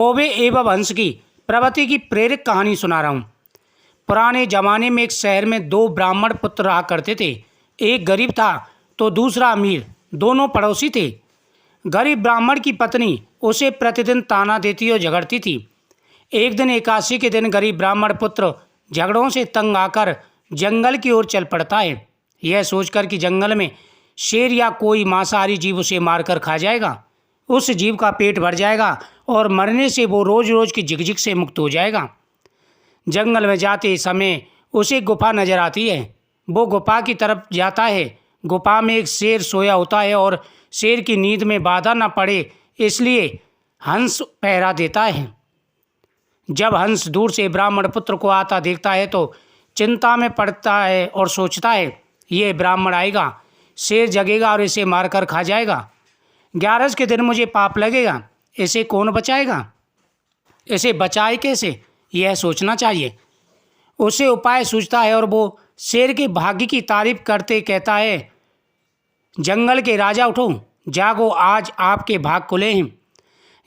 कौवे एवं हंस की प्रवृत्ति की प्रेरक कहानी सुना रहा हूँ। पुराने जमाने में एक शहर में दो ब्राह्मण पुत्र रहा करते थे। एक गरीब था तो दूसरा अमीर। दोनों पड़ोसी थे। गरीब ब्राह्मण की पत्नी उसे प्रतिदिन ताना देती और झगड़ती थी। एक दिन एकादशी के दिन गरीब ब्राह्मण पुत्र झगड़ों से तंग आकर जंगल की ओर चल पड़ता है, यह सोचकर कि जंगल में शेर या कोई मांसाहारी जीव उसे मारकर खा जाएगा। उस जीव का पेट भर जाएगा और मरने से वो रोज रोज की झिकझिक से मुक्त हो जाएगा। जंगल में जाते समय उसे गुफा नजर आती है। वो गुफा की तरफ जाता है। गुफा में एक शेर सोया होता है और शेर की नींद में बाधा न पड़े इसलिए हंस पहरा देता है। जब हंस दूर से ब्राह्मण पुत्र को आता देखता है तो चिंता में पड़ता है और सोचता है, ये ब्राह्मण आएगा, शेर जगेगा और इसे मारकर खा जाएगा। 11 के दिन मुझे पाप लगेगा, इसे कौन बचाएगा? इसे बचाए कैसे, यह सोचना चाहिए। उसे उपाय सूझता है और वो शेर के भाग्य की तारीफ करते कहता है, जंगल के राजा उठो, जागो, आज आपके भाग खुले हैं।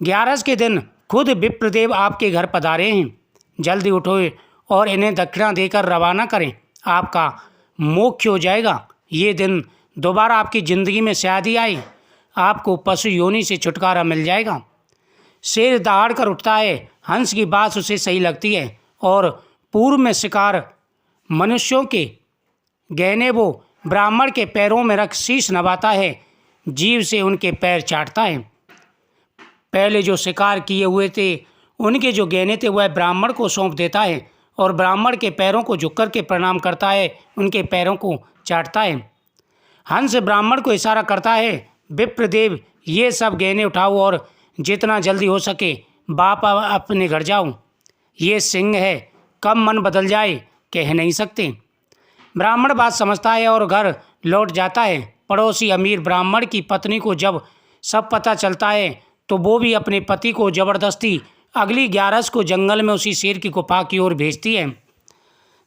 11 के दिन खुद विप्रदेव आपके घर पधारे हैं। जल्दी उठो और इन्हें दक्षिणा देकर रवाना करें, आपका मोक्ष हो जाएगा। ये दिन दोबारा आपकी ज़िंदगी में शायद ही आए, आपको पशु योनि से छुटकारा मिल जाएगा। शेर दहाड़ कर उठता है। हंस की बात उसे सही लगती है और पूर्व में शिकार मनुष्यों के गहने वो ब्राह्मण के पैरों में रख शीश नवाता है, जीव से उनके पैर चाटता है। पहले जो शिकार किए हुए थे उनके जो गहने थे वह ब्राह्मण को सौंप देता है और ब्राह्मण के पैरों को झुक कर के प्रणाम करता है, उनके पैरों को चाटता है। हंस ब्राह्मण को इशारा करता है, विप्रदेव, ये सब गहने उठाओ और जितना जल्दी हो सके बाप अपने घर जाओ। ये सिंह है, कब मन बदल जाए कह नहीं सकते। ब्राह्मण बात समझता है और घर लौट जाता है। पड़ोसी अमीर ब्राह्मण की पत्नी को जब सब पता चलता है तो वो भी अपने पति को ज़बरदस्ती अगली 11 को जंगल में उसी शेर की गुफा की ओर भेजती है।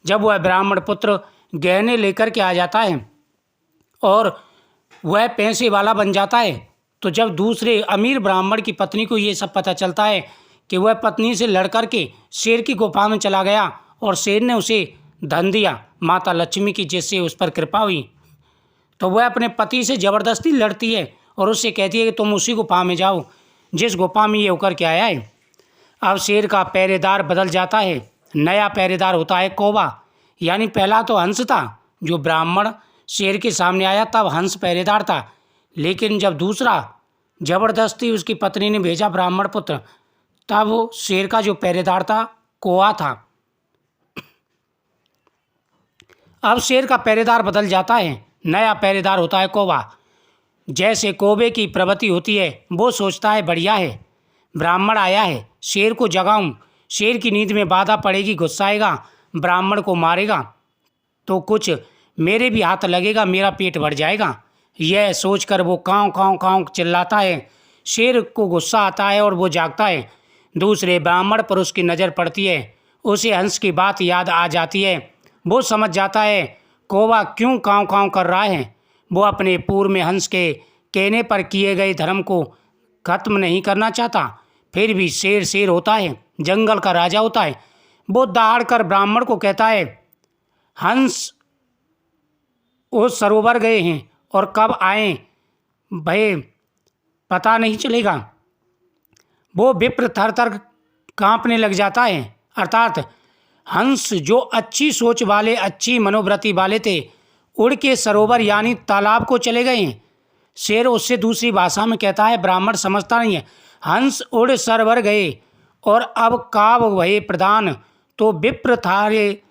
जब वह ब्राह्मण पुत्र गहने लेकर के आ जाता है और वह पैसे वाला बन जाता है तो जब दूसरे अमीर ब्राह्मण की पत्नी को ये सब पता चलता है कि वह पत्नी से लड़ कर के शेर की गुफा में चला गया और शेर ने उसे धन दिया माता लक्ष्मी की, जिससे उस पर कृपा हुई, तो वह अपने पति से ज़बरदस्ती लड़ती है और उससे कहती है कि तुम उसी गुफा में जाओ जिस गुफा में ये होकर के आया है। अब शेर का पहरेदार बदल जाता है। नया पहरेदार होता है कौवा। यानी पहला तो हंस था, जो ब्राह्मण शेर के सामने आया तब हंस पहरेदार था, लेकिन जब दूसरा ज़बरदस्ती उसकी पत्नी ने भेजा ब्राह्मण पुत्र, तब वो शेर का जो पहरेदार था कौवा था। अब शेर का पहरेदार बदल जाता है, नया पहरेदार होता है कौवा। जैसे कौवे की प्रवृत्ति होती है, वो सोचता है बढ़िया है, ब्राह्मण आया है, शेर को जगाऊं, शेर की नींद में बाधा पड़ेगी, गुस्साएगा, ब्राह्मण को मारेगा तो कुछ मेरे भी हाथ लगेगा, मेरा पेट भर जाएगा। यह सोचकर वो काँव काँव काँव चिल्लाता है। शेर को गुस्सा आता है और वो जागता है। दूसरे ब्राह्मण पर उसकी नज़र पड़ती है, उसे हंस की बात याद आ जाती है। वो समझ जाता है कौवा क्यों काँव काँव कर रहा है। वो अपने पूर्व में हंस के कहने पर किए गए धर्म को खत्म नहीं करना चाहता। फिर भी शेर शेर होता है, जंगल का राजा होता है। वो दहाड़ कर ब्राह्मण को कहता है, हंस उस सरोवर गए हैं और कब आए भय पता नहीं चलेगा। वो विप्र थर थर काँपने लग जाता है। अर्थात हंस जो अच्छी सोच वाले, अच्छी मनोवृत्ति वाले थे, उड़ के सरोवर यानी तालाब को चले गए हैं। शेर उससे दूसरी भाषा में कहता है, ब्राह्मण समझता नहीं है, हंस उड़ सरोवर गए और अब काव भये प्रधान, तो विप्र थारे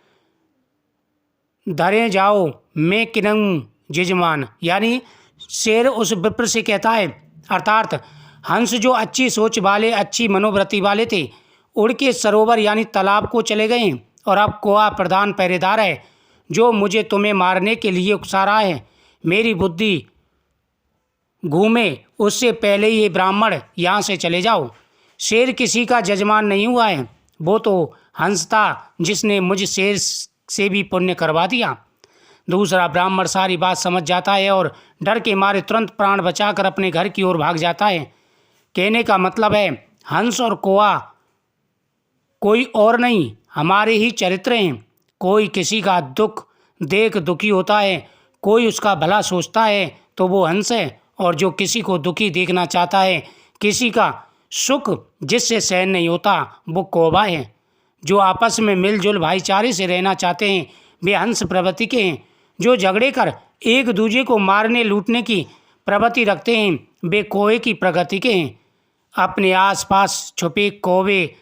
धरे जाओ मैं किनंग जिजमान। यानी शेर उस विप्र से कहता है, अर्थात हंस जो अच्छी सोच वाले, अच्छी मनोवृत्ति वाले थे, उड़ के सरोवर यानी तालाब को चले गए हैं और अब कौवा प्रधान पहरेदार है जो मुझे तुम्हें मारने के लिए उकसा रहा है। मेरी बुद्धि घूमे उससे पहले ये ब्राह्मण यहाँ से चले जाओ। शेर किसी का जजमान नहीं हुआ है, वो तो हंस था जिसने मुझ शेर से भी पुण्य करवा दिया। दूसरा ब्राह्मण सारी बात समझ जाता है और डर के मारे तुरंत प्राण बचाकर अपने घर की ओर भाग जाता है। कहने का मतलब है हंस और कौआ कोई और नहीं, हमारे ही चरित्र हैं। कोई किसी का दुख देख दुखी होता है, कोई उसका भला सोचता है तो वो हंस है, और जो किसी को दुखी देखना चाहता है, किसी का सुख जिससे सहन नहीं होता, वो कौवा है। जो आपस में मिलजुल भाईचारे से रहना चाहते हैं वे हंस प्रवृत्ति के हैं। जो झगड़े कर एक दूसरे को मारने लूटने की प्रवृत्ति रखते हैं वे कौवे की प्रकृति के हैं। अपने आसपास छुपे कौवे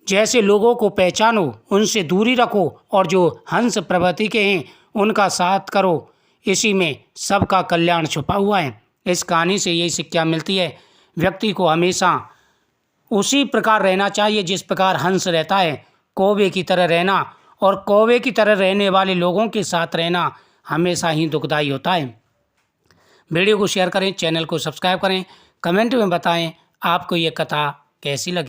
जैसे लोगों को पहचानो, उनसे दूरी रखो, और जो हंस प्रवृत्ति के हैं उनका साथ करो। इसी में सबका कल्याण छुपा हुआ है। इस कहानी से यही शिक्षा मिलती है, व्यक्ति को हमेशा उसी प्रकार रहना चाहिए जिस प्रकार हंस रहता है, कौवे की तरह रहना, और कौवे की तरह रहने वाले लोगों के साथ रहना हमेशा ही दुखदायी होता है। वीडियो को शेयर करें, चैनल को सब्सक्राइब करें, कमेंट में बताएं आपको ये कथा कैसी लगी।